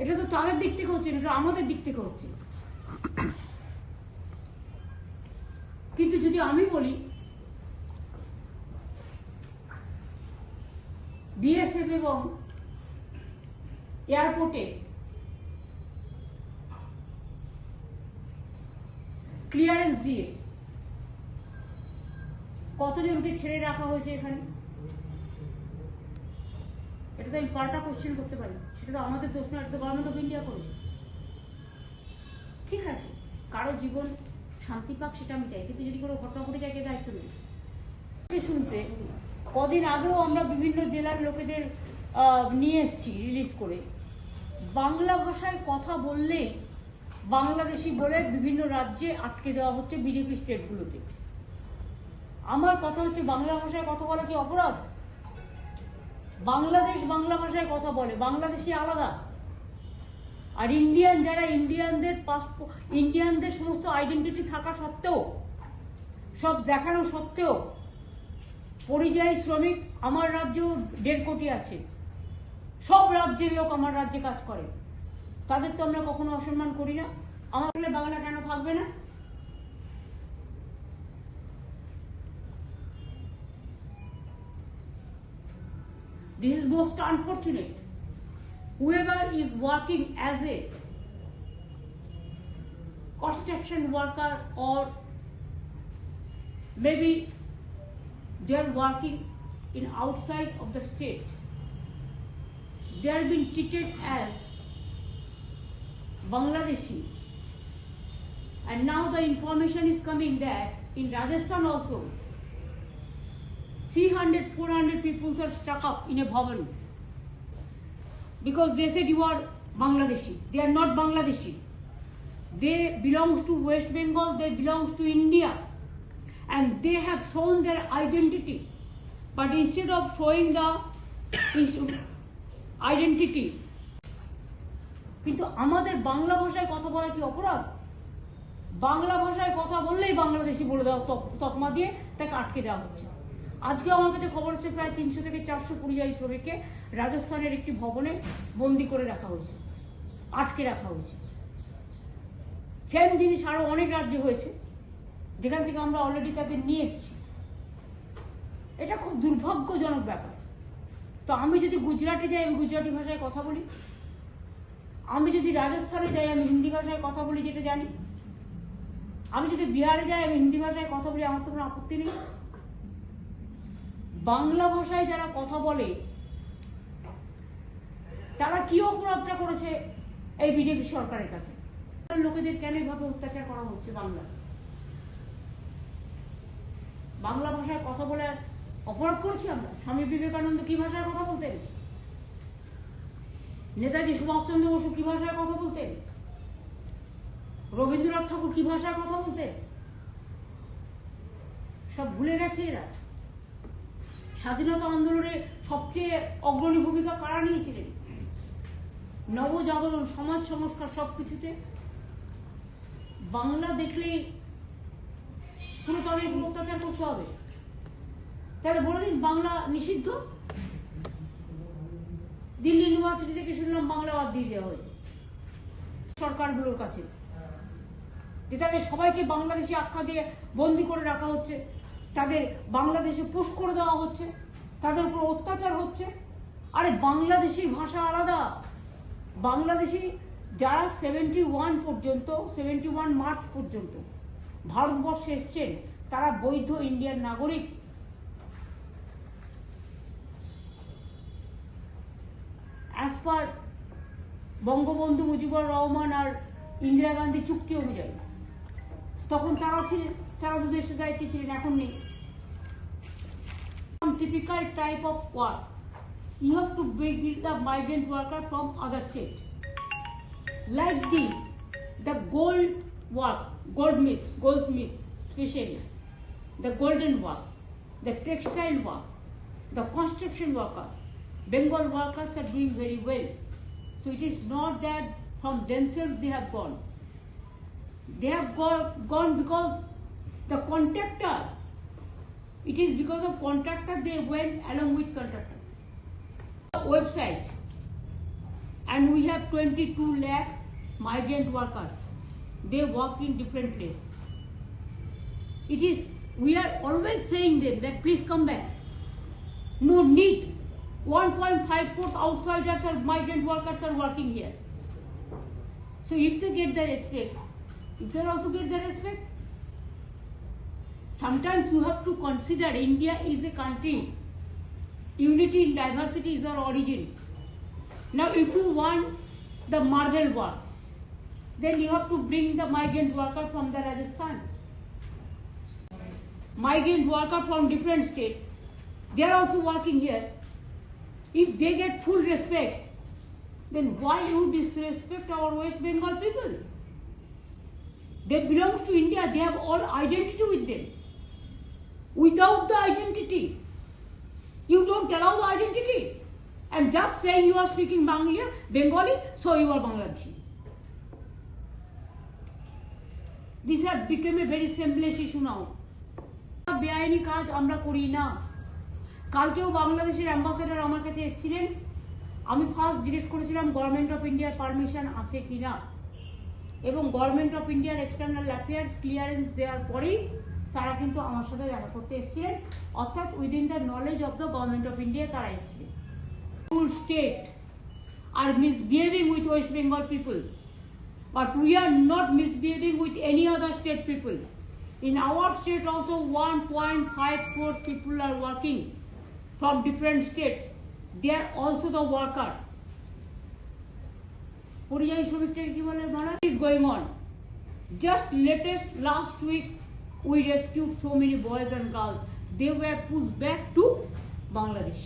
এটা তো তাদের দিক থেকে হচ্ছে, এটা আমাদের দিক থেকে হচ্ছে। কিন্তু যদি আমি বলি বিএসএফ এবং এয়ারপোর্টে ক্লিয়ারেন্স দিয়ে কতজনকে ছেড়ে রাখা হয়েছে এখানে, এটা তো আমি পাল্টা কোশ্চেন করতে পারি। সেটা তো আমাদের দোষ নয়, এটা তো গভর্নমেন্ট অফ ইন্ডিয়া করেছে। ঠিক আছে, কারো জীবন শান্তি পাক সেটা আমি চাই, কিন্তু যদি কোনো ঘটনা ঘটে যায় কে দায়িত্ব নেই? শুনছে কদিন আগেও আমরা বিভিন্ন জেলার লোকেদের নিয়ে এসেছি রিলিজ করে, বাংলা ভাষায় কথা বললে বাংলাদেশি বলে বিভিন্ন রাজ্যে আটকে দেওয়া হচ্ছে বিজেপি স্টেটগুলোতে। আমার কথা হচ্ছে, বাংলা ভাষায় কথা বলা কি অপরাধ? বাংলাদেশ বাংলা ভাষায় কথা বলে, বাংলাদেশি আলাদা। আর ইন্ডিয়ান যারা, ইন্ডিয়ানদের পাসপোর্ট, ইন্ডিয়ানদের সমস্ত আইডেন্টিটি থাকা সত্ত্বেও, সব দেখানো সত্ত্বেও পরিযায়ী শ্রমিক আমার রাজ্যেও 1.5 কোটি আছে। সব রাজ্যের লোক আমার রাজ্যে কাজ করে, তাদের তো আমরা কখনো অসম্মান করি না। আমার বলে বাংলা কেন থাকবে না? This is most unfortunate. Whoever is working as a construction worker, or maybe they are working in outside of the state, they are being treated as Bangladeshi. And now the information is coming that in Rajasthan also 300-400 people are stuck up in a bhavan because they said you are Bangladeshi. They are not Bangladeshi. They belongs to West Bengal, they belongs to India, and they have shown their identity. But instead of showing the identity, কিন্তু আমাদের বাংলা ভাষায় কথা বলা কি অপরাধ? বাংলা ভাষায় কথা বললেই বাংলাদেশি বলে দেওয়া, তকমা দিয়ে তাকে আটকে দেওয়া হচ্ছে। আজকে আমার কাছে খবর এসেছে প্রায় 300 থেকে 400 পরিযায়ী শ্রমিককে রাজস্থানের একটি ভবনে বন্দি করে রাখা হয়েছে, আটকে রাখা হয়েছে। সেম জিনিস আরো অনেক রাজ্যে হয়েছে, যেখান থেকে আমরা অলরেডি তাদের নিয়ে এসেছি। এটা খুব দুর্ভাগ্যজনক ব্যাপার। তো আমি যদি গুজরাটে যাই, আমি গুজরাটি ভাষায় কথা বলি। আমি যদি রাজস্থানে যাই, আমি হিন্দি ভাষায় কথা বলি, যেটা জানি। আমি যদি বিহারে যাই, আমি হিন্দি ভাষায় কথা বলি, আমার তো কোনো আপত্তি নেই। বাংলা ভাষায় যারা কথা বলে তারা কি অপরাধটা করেছে এই বিজেপি সরকারের কাছে? লোকেদের কেন এভাবে অত্যাচার করা হচ্ছে? বাংলা ভাষায় কথা বলে অপরাধ করছি আমরা? স্বামী বিবেকানন্দ কি ভাষায় কথা বলতেন? নেতাজি সুভাষচন্দ্র বসু কি ভাষায় কথা বলতেন? রবীন্দ্রনাথ ঠাকুর কি ভাষায় কথা বলতেন? সব ভুলে গেছে এরা। স্বাধীনতা আন্দোলনে সবচেয়ে অগ্রণী ভূমিকা কারা নিয়েছিলেন? নবজাগরণ, সমাজ সংস্কার, সবকিছুতে বাংলা দেখলেই কোনো তাদের অত্যাচার করতে হবে। তাহলে বলে দিন বাংলা নিষিদ্ধ। দিল্লি ইউনিভার্সিটি থেকে শুনলাম বাংলা বাদ দিয়ে দেওয়া হয়েছে সরকারগুলোর কাছে, যে তাদের সবাইকে বাংলাদেশি আখ্যা দিয়ে বন্দি করে রাখা হচ্ছে, তাদের বাংলাদেশে পুশ করে দেওয়া হচ্ছে, তাদের উপর অত্যাচার হচ্ছে। আরে বাংলাদেশির ভাষা আলাদা। বাংলাদেশি যারা 71 মার্চ পর্যন্ত ভারতবর্ষে এসছেন, তারা বৈধ ইন্ডিয়ান নাগরিক। অ্যাজ পার বঙ্গবন্ধু মুজিবুর রহমান আর ইন্দিরা গান্ধী চুক্তি অনুযায়ী তখন তারা ছিলেন, তারা দেশের দায়িত্বে ছিলেন, এখন নেই। Typical type of work, you have to bring the migrant worker from other state. Like this, the goldsmith especially, the golden work, the textile work, the construction worker, Bengal workers are doing very well. So it is not that from themselves they have gone. They have gone because the contractor, it is because of contractor they went along with contractor. The website and we have 22 lakhs migrant workers. They work in different places. It is, we are always saying them that please come back. No need. 1.5 crores outsiders or migrant workers are working here. So if they get the respect, you can also get the respect. Sometimes you have to consider India is a country. Unity in diversity is our origin. Now if you want the marble work, then you have to bring the migrant worker from the Rajasthan. Migrant worker from different state, they are also working here. If they get full respect, then why you disrespect our West Bengal people? They belong to India, they have all identity with them. Without the identity, you don't allow the identity. And just saying you are speaking Bengali, so you are Bangladeshi. This has become a very simplest issue now. বেআইনি কাজ আমরা করি না। কালকেও বাংলাদেশের ambassador আমার কাছে এসেছিলেন, আমি ফার্স্ট জিজ্ঞেস করেছিলাম গভর্নমেন্ট অফ ইন্ডিয়ার পারমিশন আছে কিনা, এবং গভর্নমেন্ট অফ ইন্ডিয়ার এক্সটার্নাল অ্যাফেয়ার্স ক্লিয়ারেন্স দেওয়ার পরেই তারা কিন্তু আমার সাথে দেখা করতে এসেছিলেন, অর্থাৎ within the knowledge of the government of India তারা এসেছিলেন। Full state are misbehaving with West Bengal people, but we are not misbehaving with any other state people. In our state also 1.5 crores people are working from different states. They are also the worker. পরিযায়ী শ্রমিকদের কি বলে মারা is going on. Just last week we rescued so many boys and girls. They were pushed back to Bangladesh.